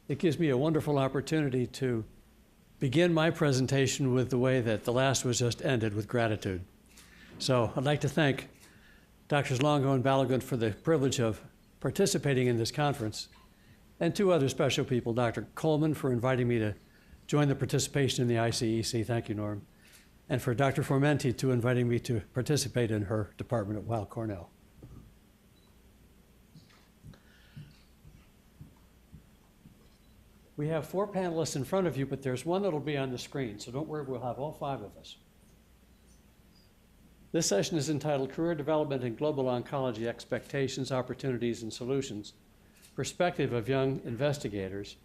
It gives me a wonderful opportunity to begin my presentation with the way that the last was just ended, with gratitude. So I'd like to thank Drs. Longo and Balogun for the privilege of participating in this conference, and two other special people, Dr. Coleman for inviting me to join the participation in the ICEC, thank you, Norm, and for Dr. Formenti to inviting me to participate in her department at Weill Cornell. We have 4 panelists in front of you, but there's one that'll be on the screen, so don't worry, we'll have all 5 of us. This session is entitled Career Development in Global Oncology Expectations, Opportunities, and Solutions, Perspective of Young Investigators.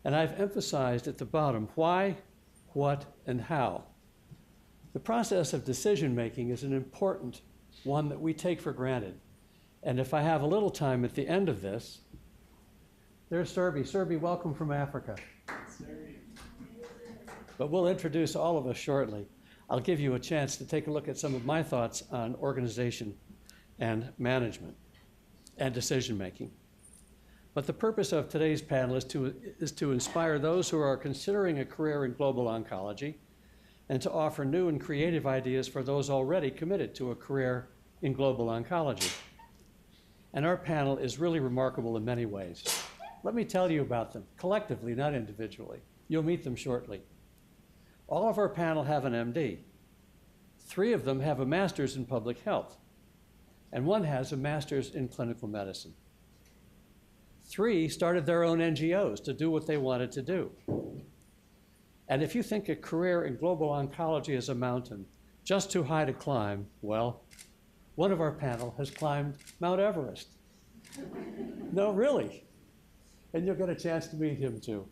And I've emphasized at the bottom why, what, and how. The process of decision-making is an important one that we take for granted. And if I have a little time at the end of this, there's Serbi. Serbi, welcome from Africa. But we'll introduce all of us shortly. I'll give you a chance to take a look at some of my thoughts on organization and management and decision-making. But the purpose of today's panel is to inspire those who are considering a career in global oncology and to offer new and creative ideas for those already committed to a career in global oncology. And our panel is really remarkable in many ways. Let me tell you about them, collectively, not individually. You'll meet them shortly. All of our panel have an MD. 3 of them have a master's in public health, and 1 has a master's in clinical medicine. 3 started their own NGOs to do what they wanted to do. And if you think a career in global oncology is a mountain just too high to climb, well, one of our panel has climbed Mount Everest. No, really. And you'll get a chance to meet him too.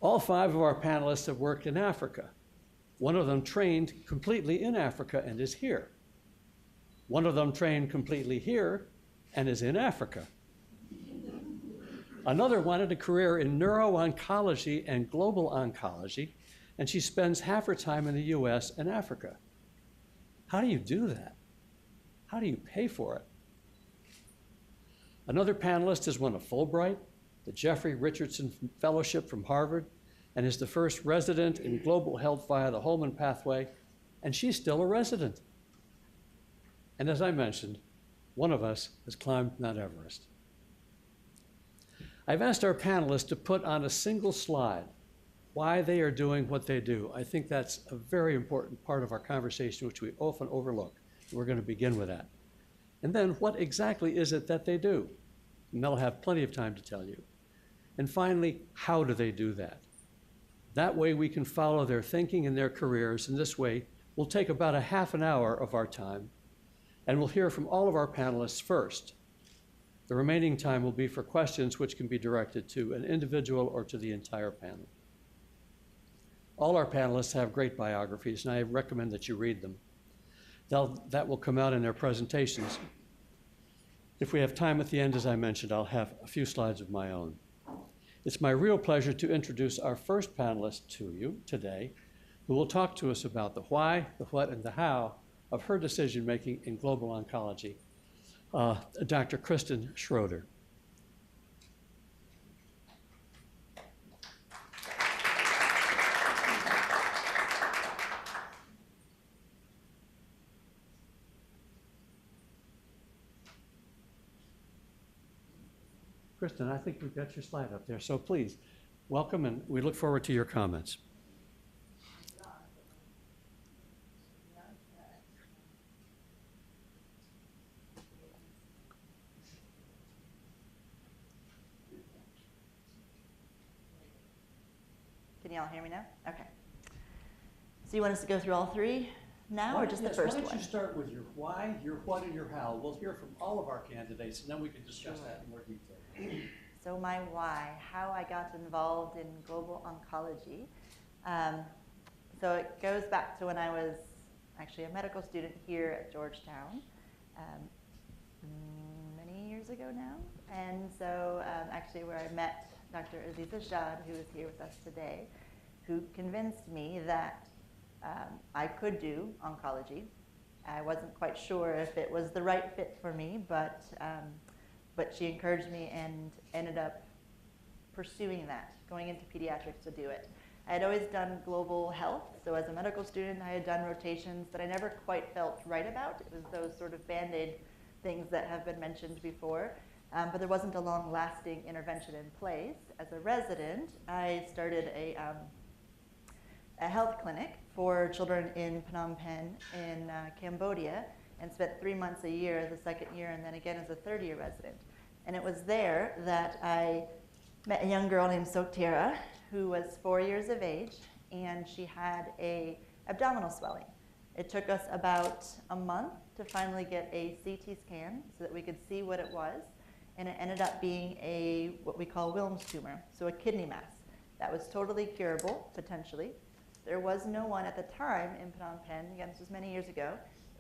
All 5 of our panelists have worked in Africa. One of them trained completely in Africa and is here. One of them trained completely here and is in Africa. Another wanted a career in neuro-oncology and global oncology, and she spends half her time in the US and Africa. How do you do that? How do you pay for it? Another panelist has won a Fulbright, the Jeffrey Richardson Fellowship from Harvard, and is the first resident in global health via the Holman pathway, and she's still a resident. And as I mentioned, one of us has climbed Mount Everest. I've asked our panelists to put on a single slide why they are doing what they do. I think that's a very important part of our conversation, which we often overlook. We're going to begin with that. And then what exactly is it that they do? And they'll have plenty of time to tell you. And finally, how do they do that? That way we can follow their thinking and their careers. And this way, we'll take about a half an hour of our time, and we'll hear from all of our panelists first. The remaining time will be for questions which can be directed to an individual or to the entire panel. All our panelists have great biographies, and I recommend that you read them. That will come out in their presentations. If we have time at the end, as I mentioned, I'll have a few slides of my own. It's my real pleasure to introduce our first panelist to you today, who will talk to us about the why, the what, and the how of her decision-making in global oncology, Dr. Kristen Schroeder. Kristen, I think we've got your slide up there, so please, welcome, and we look forward to your comments. Can you all hear me now? Okay. So you want us to go through all 3 now, or just the first one? Why don't you start with your why, your what, and your how? We'll hear from all of our candidates, and then we can discuss that in more detail. So my why, how I got involved in global oncology. So it goes back to when I was actually a medical student here at Georgetown many years ago now. And so actually where I met Dr. Aziza Jad, who is here with us today, who convinced me that I could do oncology. I wasn't quite sure if it was the right fit for me, but but she encouraged me and ended up pursuing that, going into pediatrics to do it. I had always done global health, so as a medical student, I had done rotations that I never quite felt right about. It was those sort of Band-Aid things that have been mentioned before, but there wasn't a long-lasting intervention in place. As a resident, I started a health clinic for children in Phnom Penh in Cambodia, and spent 3 months a year as a second year, and then again as a third-year resident. And it was there that I met a young girl named Soktira, who was 4 years of age, and she had a abdominal swelling. It took us about a month to finally get a CT scan so that we could see what it was, and it ended up being a what we call Wilms tumor, so a kidney mass. That was totally curable, potentially. There was no one at the time in Phnom Penh, again this was many years ago,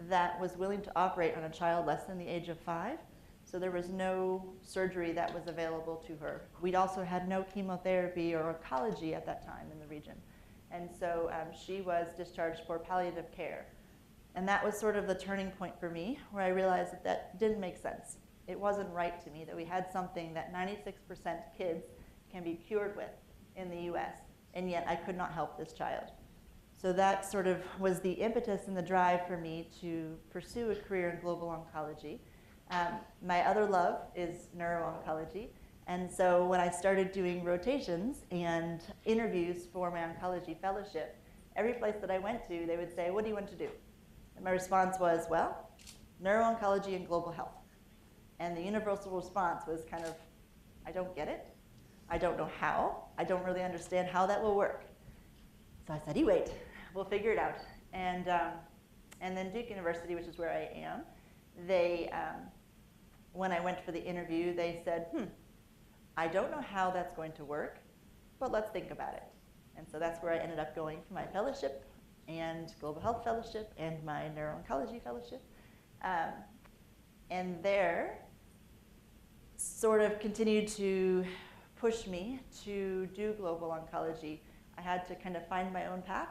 that was willing to operate on a child less than the age of 5. So there was no surgery that was available to her. We'd also had no chemotherapy or oncology at that time in the region. And so she was discharged for palliative care. And that was sort of the turning point for me, where I realized that that didn't make sense. It wasn't right to me that we had something that 96% kids can be cured with in the US, and yet I could not help this child. So that sort of was the impetus and the drive for me to pursue a career in global oncology. My other love is neuro-oncology, and so when I started doing rotations and interviews for my oncology fellowship, every place that I went to, they would say, "What do you want to do?" And my response was, "Well, neuro-oncology and global health." And the universal response was kind of, "I don't get it. I don't know how. I don't really understand how that will work." So I said, "You wait, we'll figure it out." And then Duke University, which is where I am, they, when I went for the interview, they said, "I don't know how that's going to work, but let's think about it." And so that's where I ended up going for my fellowship and global health fellowship and my neuro-oncology fellowship. And there sort of continued to push me to do global oncology. I had to kind of find my own path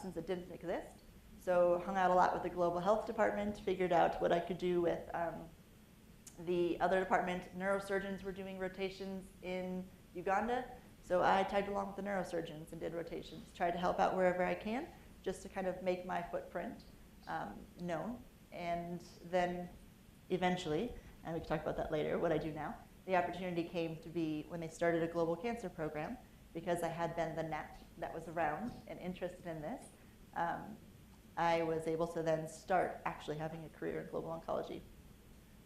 since it didn't exist. So hung out a lot with the global health department, figured out what I could do with the other department. Neurosurgeons were doing rotations in Uganda, so I tagged along with the neurosurgeons and did rotations, tried to help out wherever I can, just to kind of make my footprint known. And then eventually, and we can talk about that later, what I do now, the opportunity came to be when they started a global cancer program, because I had been the gnat that was around and interested in this. I was able to then start actually having a career in global oncology,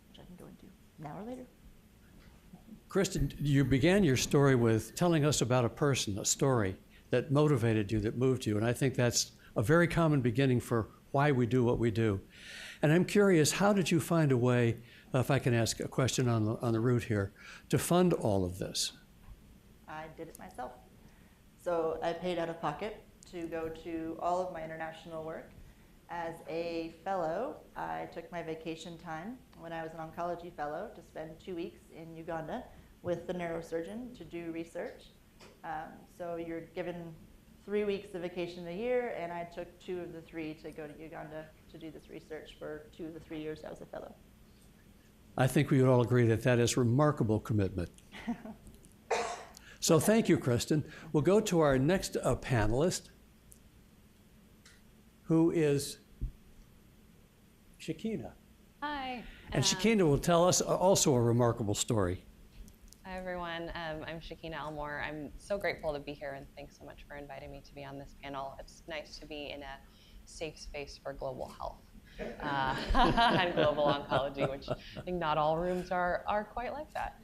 which I can go into now or later. Kristen, you began your story with telling us about a person, a story that motivated you, that moved you, and I think that's a very common beginning for why we do what we do. And I'm curious, how did you find a way, if I can ask a question on the route here, to fund all of this? I did it myself. So I paid out of pocket to go to all of my international work. As a fellow, I took my vacation time when I was an oncology fellow to spend 2 weeks in Uganda with the neurosurgeon to do research. So you're given 3 weeks of vacation a year, and I took 2 of the 3 to go to Uganda to do this research for 2 of the 3 years I was a fellow. I think we would all agree that that is remarkable commitment. So thank you, Kristen. We'll go to our next panelist, who is Shakina. Hi. And Shakina will tell us also a remarkable story. Hi, everyone. I'm Shakina Elmore. I'm so grateful to be here, and thanks so much for inviting me to be on this panel. It's nice to be in a safe space for global health and global oncology, which I think not all rooms are quite like that.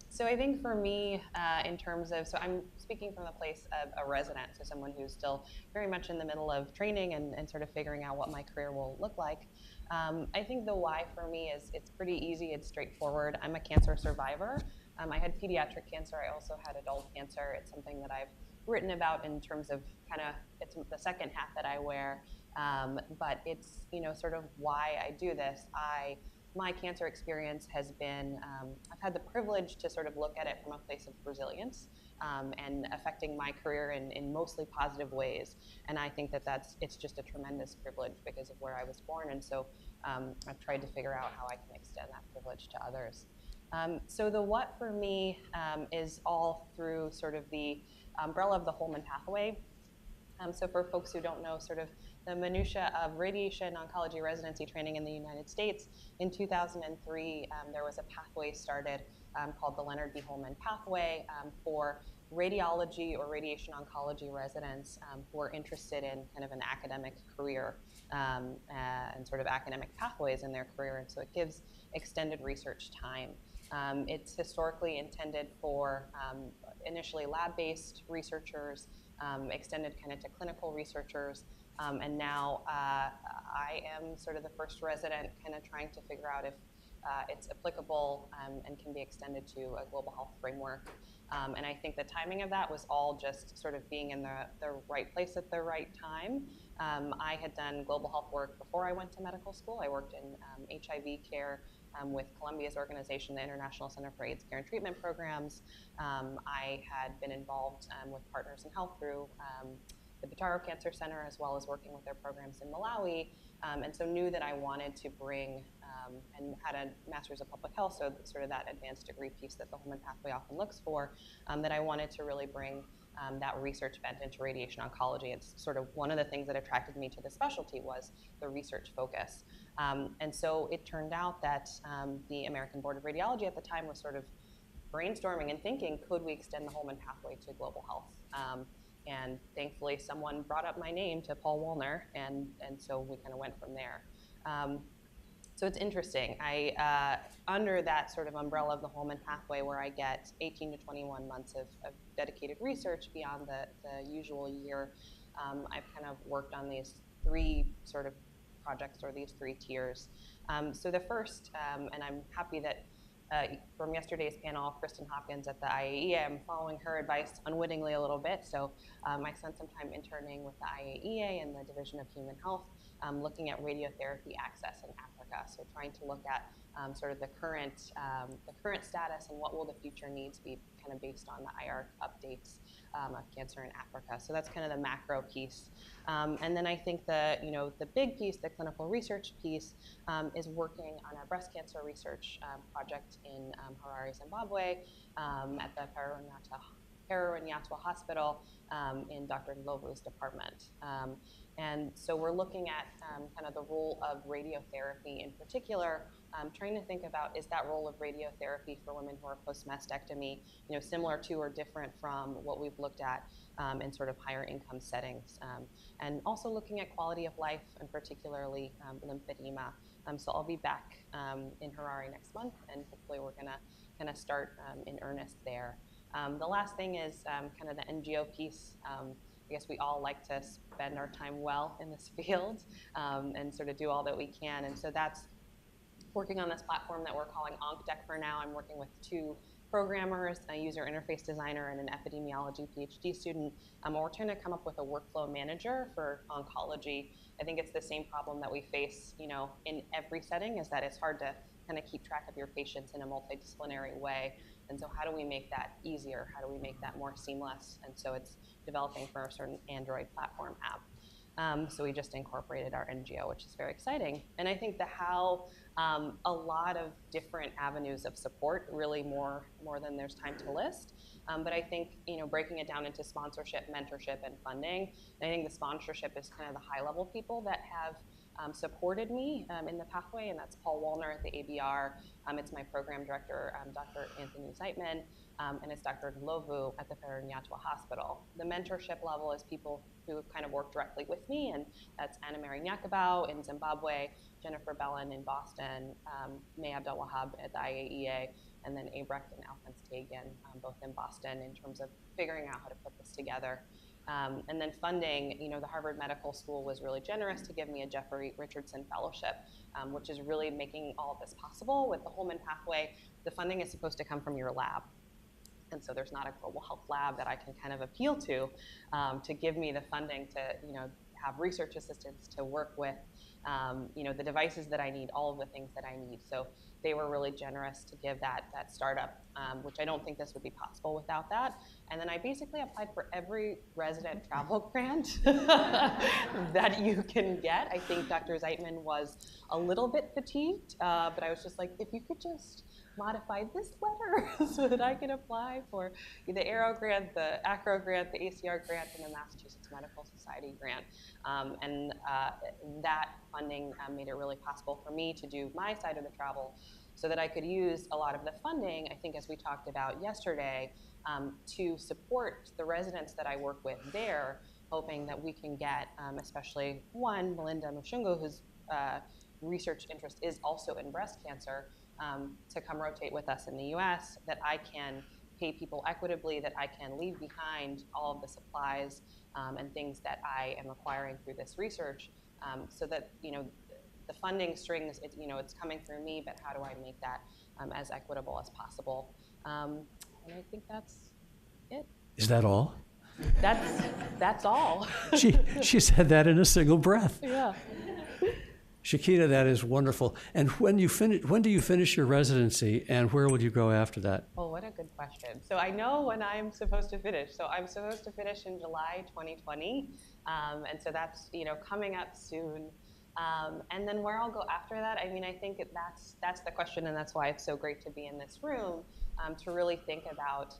So I think for me, in terms of, so I'm speaking from the place of a resident, so someone who's still very much in the middle of training and sort of figuring out what my career will look like. I think the why for me is it's pretty easy, it's straightforward. I'm a cancer survivor. I had pediatric cancer, I also had adult cancer. It's something that I've written about in terms of kind of, it's the second hat that I wear, but it's, sort of why I do this. My cancer experience has been, I've had the privilege to sort of look at it from a place of resilience and affecting my career in mostly positive ways. And I think that it's just a tremendous privilege because of where I was born. And so I've tried to figure out how I can extend that privilege to others. So the what for me is all through sort of the umbrella of the Holman pathway. So for folks who don't know sort of the minutia of radiation oncology residency training in the United States, in 2003, there was a pathway started called the Leonard B. Holman pathway for radiology or radiation oncology residents who are interested in kind of an academic career and sort of academic pathways in their career. And so it gives extended research time. It's historically intended for initially lab-based researchers, extended kind of to clinical researchers, and now I am sort of the first resident kind of trying to figure out if it's applicable and can be extended to a global health framework. And I think the timing of that was all just sort of being in the right place at the right time. I had done global health work before I went to medical school. I worked in HIV care with Columbia's organization, the International Center for AIDS Care and Treatment Programs. I had been involved with Partners in Health through the Bataro Cancer Center, as well as working with their programs in Malawi, and so knew that I wanted to bring, and had a Master's of Public Health, so sort of that advanced degree piece that the Holman pathway often looks for, that I wanted to really bring that research bent into radiation oncology. It's sort of one of the things that attracted me to the specialty was the research focus. And so it turned out that the American Board of Radiology at the time was sort of brainstorming and thinking, could we extend the Holman pathway to global health? And thankfully, someone brought up my name to Paul Wollner, and so we kind of went from there. So it's interesting. Under that sort of umbrella of the Holman pathway, where I get 18 to 21 months of dedicated research beyond the usual year, I've kind of worked on these three sort of projects, or these three tiers. So the first, and I'm happy that from yesterday's panel, Kristen Hopkins at the IAEA, I'm following her advice unwittingly a little bit. So I spent some time interning with the IAEA and the Division of Human Health, looking at radiotherapy access in Africa. So trying to look at sort of the current status and what will the future needs be, kind of based on the IARC updates of cancer in Africa. So that's kind of the macro piece. And then I think the big piece, the clinical research piece, is working on a breast cancer research project in Harare, Zimbabwe, at the Paranyatwa Hospital in Dr. Ndlovu's department. And so we're looking at kind of the role of radiotherapy in particular, trying to think about, is that role of radiotherapy for women who are post-mastectomy, similar to or different from what we've looked at in sort of higher income settings, and also looking at quality of life, and particularly lymphedema. So I'll be back in Harare next month, and hopefully we're gonna kind of start in earnest there. The last thing is kind of the NGO piece. I guess we all like to spend our time well in this field and sort of do all that we can. And so that's working on this platform that we're calling OncDeck for now. I'm working with two programmers, a user interface designer, and an epidemiology PhD student. We're trying to come up with a workflow manager for oncology. I think it's the same problem that we face, in every setting, is that it's hard to kind of keep track of your patients in a multidisciplinary way. And so how do we make that easier? How do we make that more seamless? And so it's developing for a certain Android platform app. So we just incorporated our NGO, which is very exciting. And I think the how, a lot of different avenues of support, really more than there's time to list. But I think, breaking it down into sponsorship, mentorship, and funding, I think the sponsorship is kind of the high-level people that have supported me in the pathway, and that's Paul Wollner at the ABR. It's my program director, Dr. Anthony Zeitman, and it's Dr. Ndlovu at the Paranyatwa Hospital. The mentorship level is people who kind of work directly with me, and that's Anna Mary Nyakabau in Zimbabwe, Jennifer Bellin in Boston, May Abdel Wahab at the IAEA, and then Abrecht and Alphonse Kagan, both in Boston, in terms of figuring out how to put this together. And then funding, the Harvard Medical School was really generous to give me a Jeffrey Richardson Fellowship, which is really making all of this possible. With the Holman pathway, the funding is supposed to come from your lab. And so there's not a global health lab that I can kind of appeal to give me the funding to, have research assistants to work with, the devices that I need, all of the things that I need. So they were really generous to give that startup, which I don't think this would be possible without that. And then I basically applied for every resident travel grant that you can get. I think Dr. Zeitman was a little bit fatigued, but I was just like, if you could just modify this letter so that I can apply for the Aero grant, the ACRO grant, the ACR grant, and the Massachusetts Medical Society grant. That funding made it really possible for me to do my side of the travel so that I could use a lot of the funding, I think as we talked about yesterday, to support the residents that I work with there, hoping that we can get, especially one, Melinda Mushungu, whose research interest is also in breast cancer, to come rotate with us in the US, that I can pay people equitably, that I can leave behind all of the supplies and things that I am acquiring through this research, so that the funding strings, it's coming through me, but how do I make that as equitable as possible? And I think that's it. Is that all? That's all. She said that in a single breath. Yeah. Shakina, that is wonderful. And when do you finish your residency, and where will you go after that? Oh, what a good question. So I know when I'm supposed to finish. So I'm supposed to finish in July 2020, and so that's coming up soon. And then where I'll go after that, I mean, I think that's the question, and that's why it's so great to be in this room, to really think about,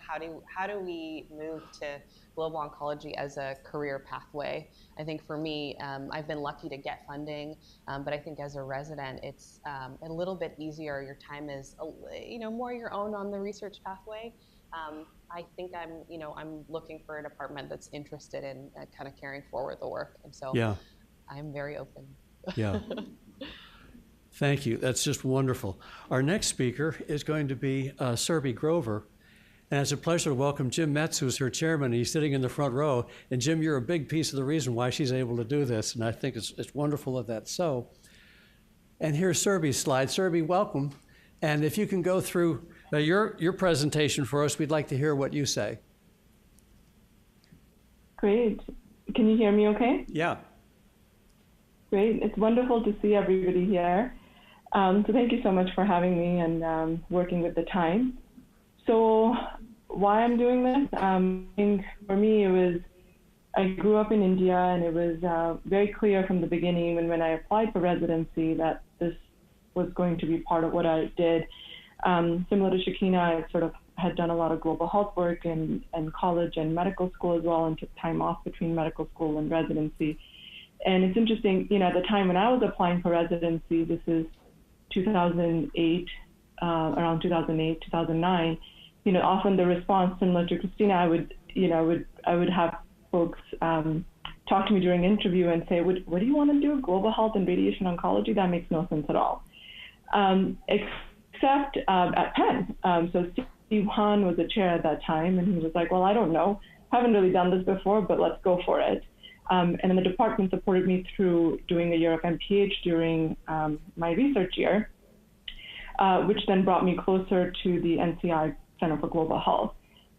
how do we move to global oncology as a career pathway. I think for me, I've been lucky to get funding, but I think as a resident, it's a little bit easier. Your time is, more your own on the research pathway. I think I'm looking for a department that's interested in kind of carrying forward the work, and so Yeah. I'm very open. Yeah. Thank you. That's just wonderful. Our next speaker is going to be Surbi Grover. And it's a pleasure to welcome Jim Metz, who's her chairman. He's sitting in the front row. And Jim, you're a big piece of the reason why she's able to do this. And I think it's wonderful that that's so. And here's Surbi's slide. Surbi, welcome. And if you can go through your presentation for us, we'd like to hear what you say. Great. Can you hear me okay? Yeah. Great. It's wonderful to see everybody here. So thank you so much for having me and working with the time. So why I'm doing this? I think for me, I grew up in India, and it was very clear from the beginning when I applied for residency that this was going to be part of what I did. Similar to Shakina, I sort of had done a lot of global health work in college and medical school as well, and took time off between medical school and residency. And it's interesting, at the time when I was applying for residency, this is 2008, around 2008, 2009, often the response, similar to Christina, I would have folks talk to me during an interview and say, what do you want to do? Global health and radiation oncology? That makes no sense at all. Except at Penn. So Steve Hahn was the chair at that time, and he was like, well, I don't know. Haven't really done this before, but let's go for it. And then the department supported me through doing a year of MPH during my research year, which then brought me closer to the NCI Center for Global Health.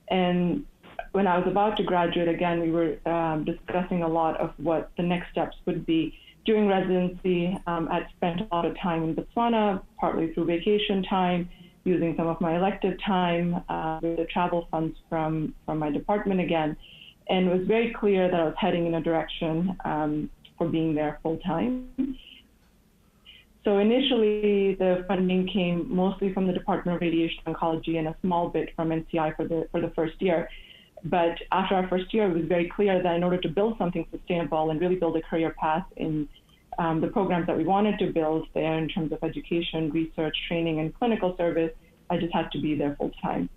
And when I was about to graduate, again, we were discussing a lot of what the next steps would be. During residency, I'd spent a lot of time in Botswana, partly through vacation time, using some of my elective time with the travel funds from my department again. And it was very clear that I was heading in a direction for being there full time. So initially, the funding came mostly from the Department of Radiation Oncology and a small bit from NCI for the first year. But after our first year, it was very clear that in order to build something sustainable and really build a career path in the programs that we wanted to build there in terms of education, research, training, and clinical service, I just had to be there full time.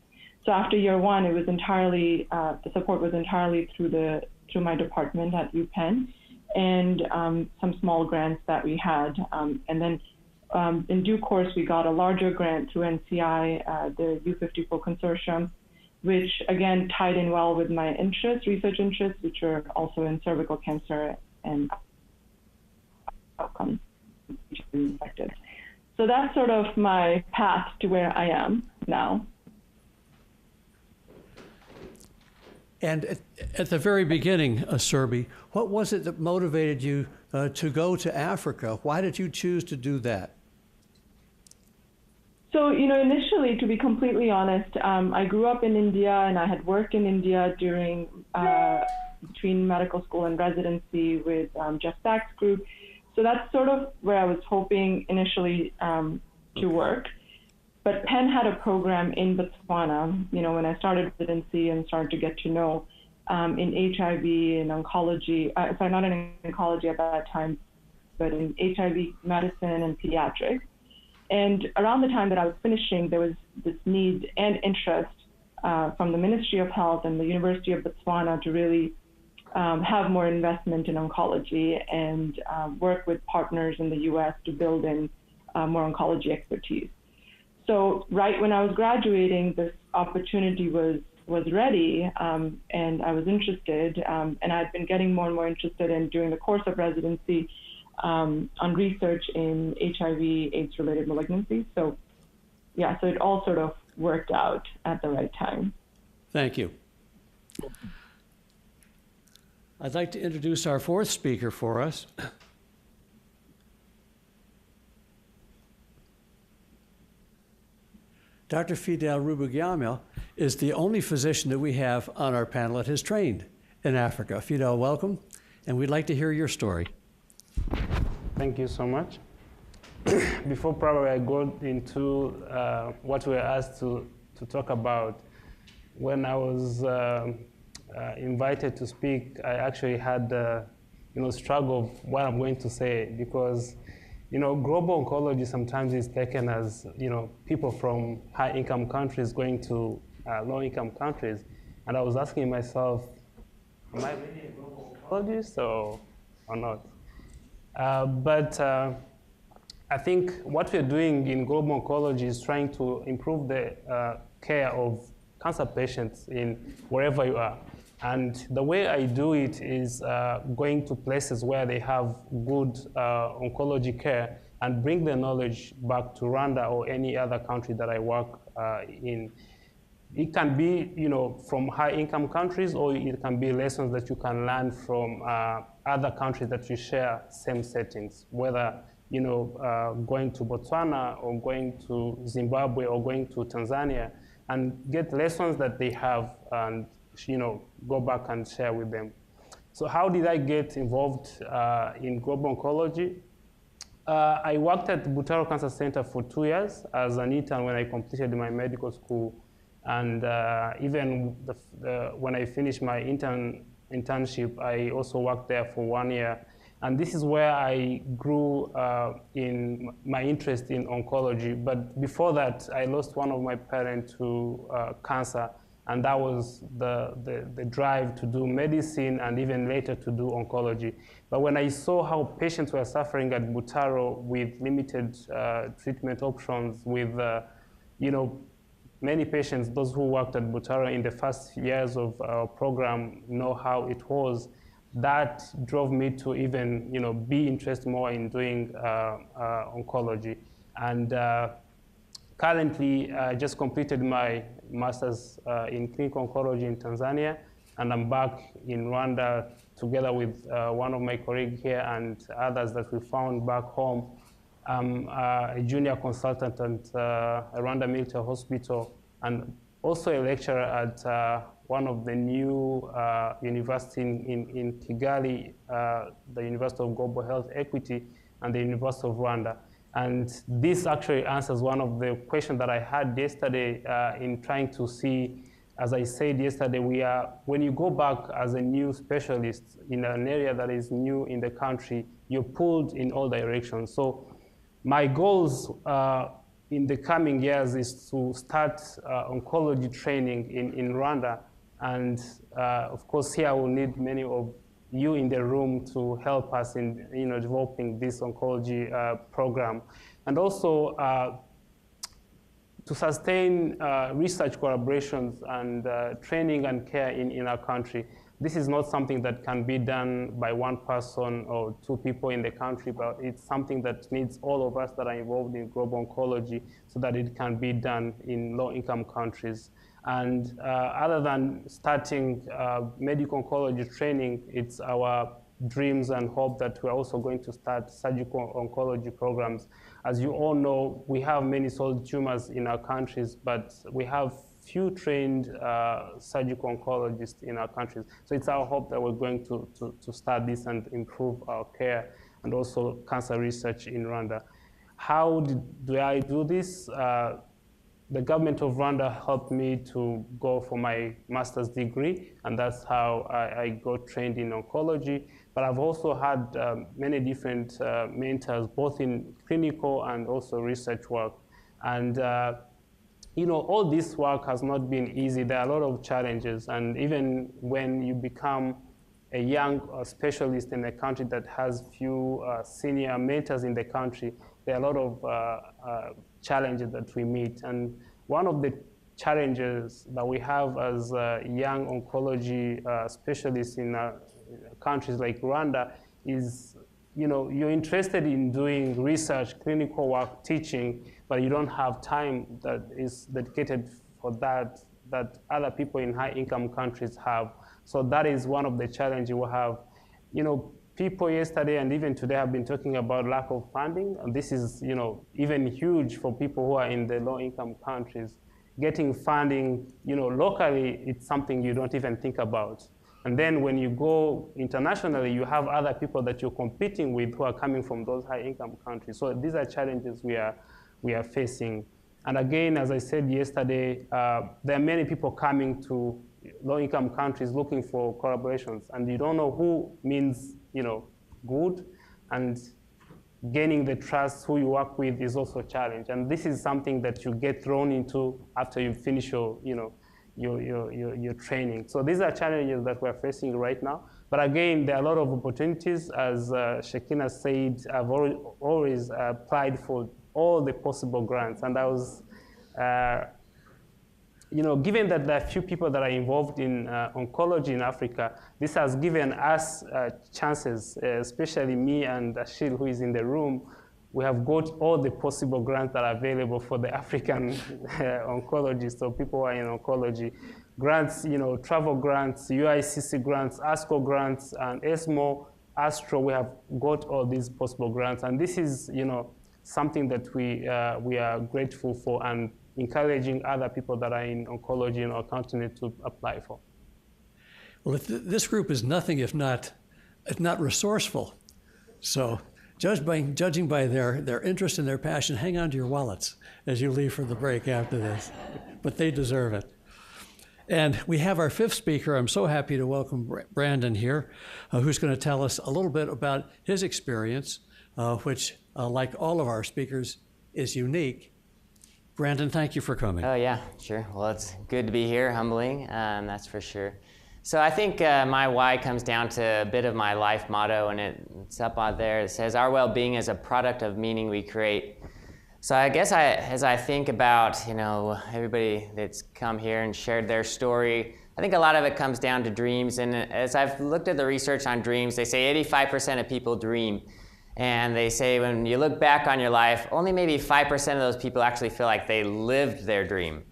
So after year one, it was entirely, the support was entirely through my department at UPenn, and some small grants that we had. And then in due course, we got a larger grant through NCI, the U54 Consortium, which again tied in well with my research interests, which are also in cervical cancer and outcomes. So that's sort of my path to where I am now. And at the very beginning, Surbi, what was it that motivated you to go to Africa? Why did you choose to do that? So, initially, to be completely honest, I grew up in India, and I had worked in India between medical school and residency with Jeff Sachs' group. So that's sort of where I was hoping initially to work. But Penn had a program in Botswana, you know, when I started residency and started to get to know in HIV and oncology, sorry, not in oncology at that time, but in HIV medicine and pediatrics. And around the time that I was finishing, there was this need and interest from the Ministry of Health and the University of Botswana to really have more investment in oncology and work with partners in the US to build in more oncology expertise. So right when I was graduating, this opportunity was ready, and I was interested, and I'd been getting more and more interested in during the course of residency on research in HIV, AIDS-related malignancies. So yeah, so it all sort of worked out at the right time. Thank you. I'd like to introduce our fourth speaker for us. Dr. Fidel Rubugama is the only physician that we have on our panel that has trained in Africa. Fidel, welcome, and we'd like to hear your story. Thank you so much. Before probably I go into what we were asked to talk about, when I was invited to speak, I actually had struggle of what I'm going to say, because global oncology sometimes is taken as people from high-income countries going to low-income countries, and I was asking myself, am I really a global oncologist or not? But I think what we're doing in global oncology is trying to improve the care of cancer patients in wherever you are. And the way I do it is going to places where they have good oncology care and bring the knowledge back to Rwanda or any other country that I work in. It can be, from high-income countries, or it can be lessons that you can learn from other countries that you share same settings, whether going to Botswana or going to Zimbabwe or going to Tanzania, and get lessons that they have and go back and share with them. So how did I get involved in global oncology? I worked at Butaro Cancer Center for 2 years as an intern when I completed my medical school. And even when I finished my internship, I also worked there for 1 year. And this is where I grew in my interest in oncology. But before that, I lost one of my parents to cancer. And that was the drive to do medicine and even later to do oncology. But when I saw how patients were suffering at Butaro with limited treatment options, with many patients, those who worked at Butaro in the first years of our program know how it was, that drove me to even be interested more in doing oncology. And currently, I just completed my master's in clinical oncology in Tanzania, and I'm back in Rwanda together with one of my colleagues here and others that we found back home. I'm a junior consultant at Rwanda Military Hospital, and also a lecturer at one of the new universities in Kigali, the University of Global Health Equity and the University of Rwanda. And this actually answers one of the questions that I had yesterday in trying to see, as I said yesterday, when you go back as a new specialist in an area that is new in the country, you're pulled in all directions. So my goals in the coming years is to start oncology training in Rwanda. And of course, here I will need many of you in the room to help us in developing this oncology program. And also to sustain research collaborations and training and care in our country. This is not something that can be done by one person or two people in the country, but it's something that needs all of us that are involved in global oncology so that it can be done in low-income countries. And other than starting medical oncology training, it's our dreams and hope that we're also going to start surgical oncology programs. As you all know, we have many solid tumors in our countries, but we have few trained surgical oncologists in our countries. So it's our hope that we're going to start this and improve our care and also cancer research in Rwanda. How do I do this? the government of Rwanda helped me to go for my master's degree, and that's how I got trained in oncology. But I've also had many different mentors, both in clinical and also research work. And all this work has not been easy. There are a lot of challenges, and even when you become a young specialist in a country that has few senior mentors in the country, there are a lot of challenges that we meet. And one of the challenges that we have as young oncology specialists in countries like Rwanda is, you're interested in doing research, clinical work, teaching, but you don't have time that is dedicated for that other people in high-income countries have. So that is one of the challenges we have. People yesterday and even today have been talking about lack of funding, and this is, even huge for people who are in the low-income countries. Getting funding, locally, it's something you don't even think about. And then when you go internationally, you have other people that you're competing with who are coming from those high-income countries. So these are challenges we are facing. And again, as I said yesterday, there are many people coming to low-income countries looking for collaborations, and you don't know who means, good, and gaining the trust who you work with is also a challenge. And this is something that you get thrown into after you finish your training. So these are challenges that we're facing right now. But again, there are a lot of opportunities. As Shekina said, I've always applied for all the possible grants, and I was given that there are few people that are involved in oncology in Africa, this has given us chances, especially me and Achille, who is in the room. We have got all the possible grants that are available for the African oncologists, so people who are in oncology. Grants, travel grants, ICEC grants, ASCO grants, and ESMO, ASTRO, we have got all these possible grants. And this is, something that we are grateful for, and encouraging other people that are in oncology in our continent to apply for. Well, this group is nothing if not resourceful. So judging by their interest and their passion, hang on to your wallets as you leave for the break after this. But they deserve it. And we have our fifth speaker. I'm so happy to welcome Brandon here, who's going to tell us a little bit about his experience, which, like all of our speakers, is unique. Brandon, thank you for coming. Oh, yeah, sure. Well, it's good to be here, humbling, that's for sure. So I think my why comes down to a bit of my life motto, and it's up on there. It says, our well-being is a product of meaning we create. So I guess as I think about, everybody that's come here and shared their story, I think a lot of it comes down to dreams. And as I've looked at the research on dreams, they say 85% of people dream. And they say when you look back on your life, only maybe 5% of those people actually feel like they lived their dream.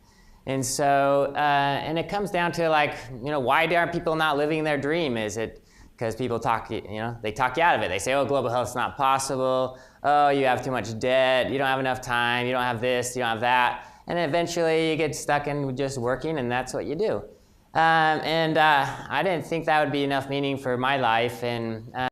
And so, and it comes down to why aren't people not living their dream? Is it because people talk, they talk you out of it. They say, oh, global health is not possible. Oh, you have too much debt. You don't have enough time. You don't have this, you don't have that. And then eventually you get stuck in just working, and that's what you do. I didn't think that would be enough meaning for my life. And